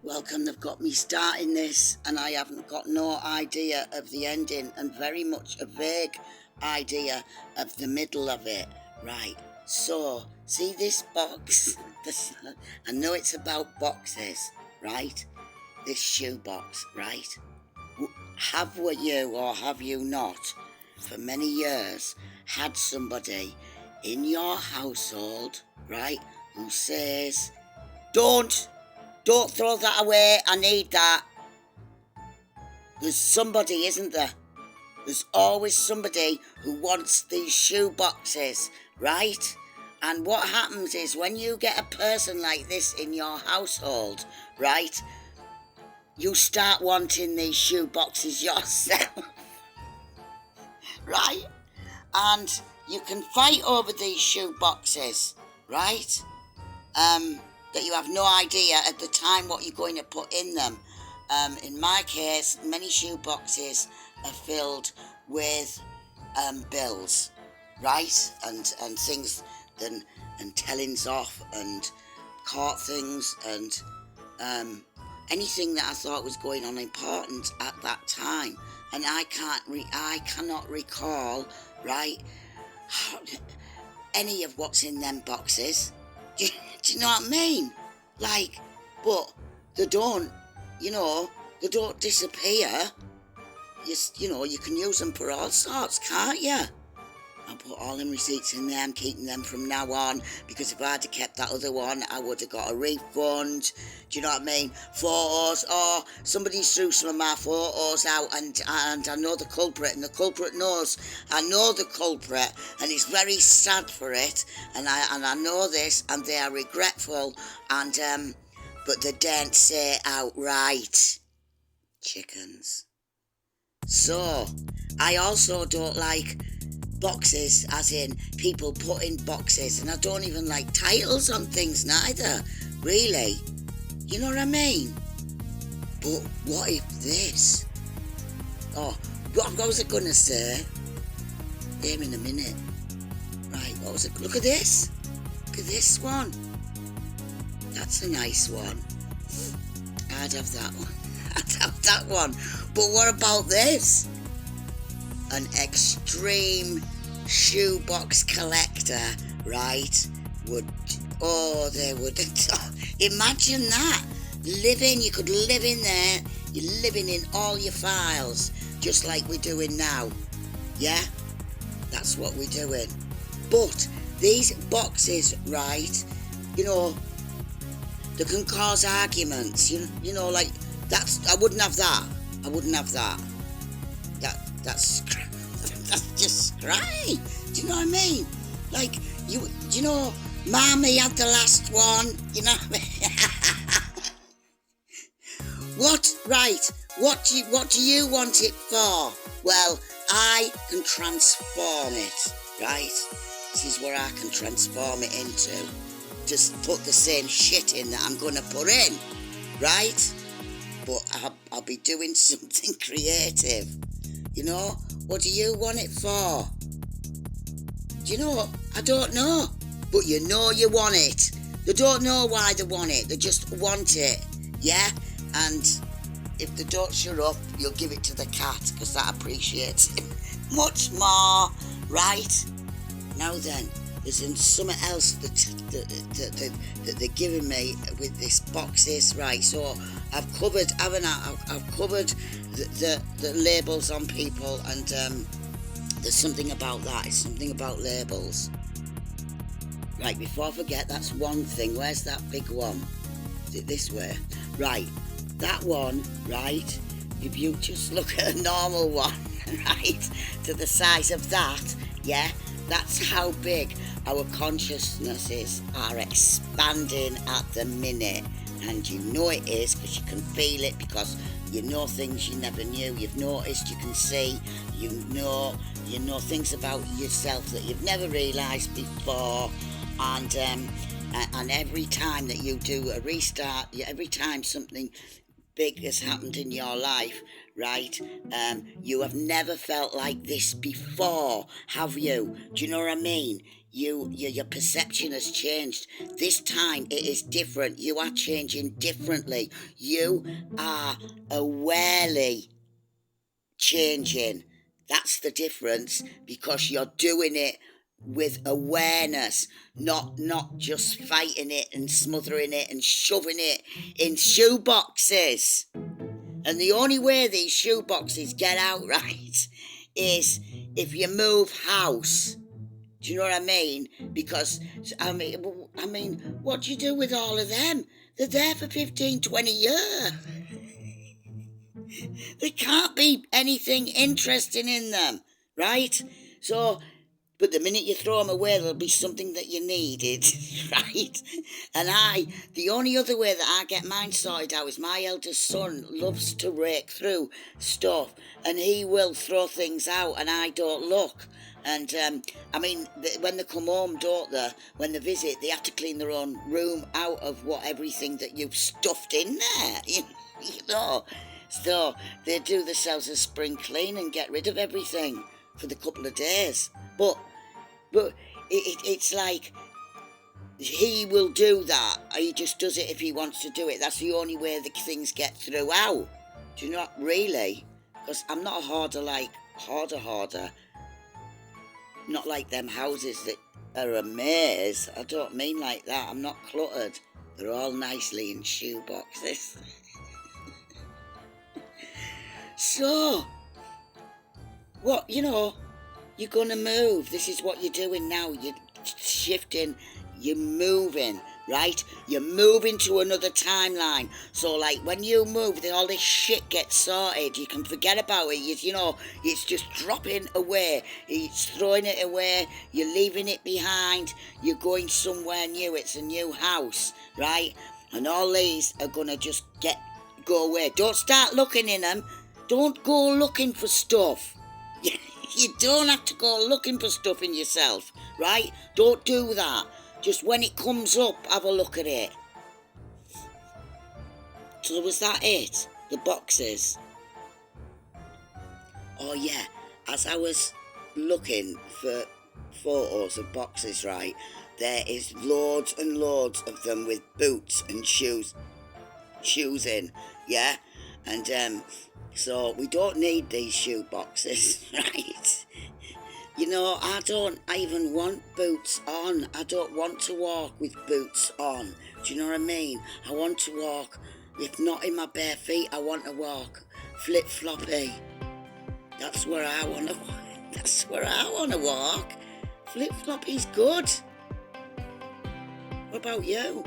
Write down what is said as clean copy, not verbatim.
Welcome, they've got me starting this and I haven't got no idea of the ending and very much a vague idea of the middle of it. Right, so see this box? I know it's about boxes, right? This shoe box, right? Have you or have you not, for many years, had somebody in your household, right, who says, Don't throw that away, I need that. There's somebody, isn't there? There's always somebody who wants these shoe boxes, right? And what happens is when you get a person like this in your household, right, you start wanting these shoe boxes yourself, right? And you can fight over these shoe boxes, right? That you have no idea at the time what you're going to put in them. In my case, many shoe boxes are filled with bills, right? And things and tellings off and court things and anything that I thought was going on important at that time. And I cannot recall, right, any of what's in them boxes. Do you know what I mean? Like, but they don't, they don't disappear. You can use them for all sorts, can't you? I put all them receipts in there. I'm keeping them from now on because if I'd have kept that other one, I would have got a refund. Do you know what I mean? Photos, or somebody threw some of my photos out and I know the culprit and the culprit knows I know the culprit and he's very sad for it and I know this and they are regretful and but they daren't say outright. Chickens. So, I also don't like boxes, as in people putting boxes, and I don't even like titles on things neither, really. You know what I mean? But what if this? Oh, what was I gonna say? Here in a minute. Right, what was it? Look at this. Look at this one. That's a nice one. I'd have that one. I'd have that one. But what about this? An extreme shoebox collector, right, they would, imagine that, you could live in there, you're living in all your files, just like we're doing now, yeah, that's what we're doing, but these boxes, right, they can cause arguments, like, I wouldn't have that, that's just right. Do you know what I mean? Like, Mommy had the last one. You know what I mean? What? Right. What do you want it for? Well, I can transform it, right? This is where I can transform it into. Just put the same shit in that I'm going to put in, right? But I'll be doing something creative. What do you want it for? Do you know? I don't know. But you want it. They don't know why they want it. They just want it. Yeah? And if they don't shut up, you'll give it to the cat because that appreciates him much more. Right? Now then, there's something else that they're giving me with this boxes. Right, so I've covered, haven't I? I've covered the labels on people and there's something about that. It's something about labels. Right, before I forget, that's one thing. Where's that big one? Is it this way? Right, that one, right, if you just look at a normal one, right, to the size of that, yeah, that's how big our consciousnesses are expanding at the minute. And you know it is because you can feel it, because you know things you never knew. You've noticed, you can see, you know things about yourself that you've never realised before. And every time that you do a restart, every time something big has happened in your life, right, you have never felt like this before, have you? Do you know what I mean? your perception has changed. This time it is different. You are changing differently. You are awarely changing. That's the difference, because you're doing it with awareness, not just fighting it and smothering it and shoving it in shoe boxes. And the only way these shoe boxes get out right is if you move house. Do you know what I mean? Because, I mean, what do you do with all of them? They're there for 15, 20 years. There can't be anything interesting in them, right? So, but the minute you throw them away, there'll be something that you needed, right? And the only other way that I get mine sorted out is my eldest son loves to rake through stuff, and he will throw things out, and I don't look. And I mean, when they come home, don't they? When they visit, they have to clean their own room out of everything that you've stuffed in there, you know. So they do themselves a spring clean and get rid of everything for the couple of days. But it's like he will do that. He just does it if he wants to do it. That's the only way the things get through out. Do you not really? Because I'm not a hoarder like hoarder. Not like them houses that are a maze. I don't mean like that. I'm not cluttered. They're all nicely in shoe boxes. So, what, you're going to move. This is what you're doing now. You're shifting, you're moving, right? You're moving to another timeline. So, like, when you move, all this shit gets sorted. You can forget about it. It's just dropping away. It's throwing it away. You're leaving it behind. You're going somewhere new. It's a new house, right? And all these are going to just go away. Don't start looking in them. Don't go looking for stuff. You don't have to go looking for stuff in yourself, right? Don't do that. Just when it comes up, have a look at it. So was that it? The boxes? Oh yeah, as I was looking for photos of boxes, right, there is loads and loads of them with boots and shoes in, yeah? And so we don't need these shoe boxes, right? I don't even want boots on. I don't want to walk with boots on. Do you know what I mean? I want to walk, if not in my bare feet, I want to walk flip-floppy. That's where I want to walk. That's where I want to walk. Flip-floppy's good. What about you?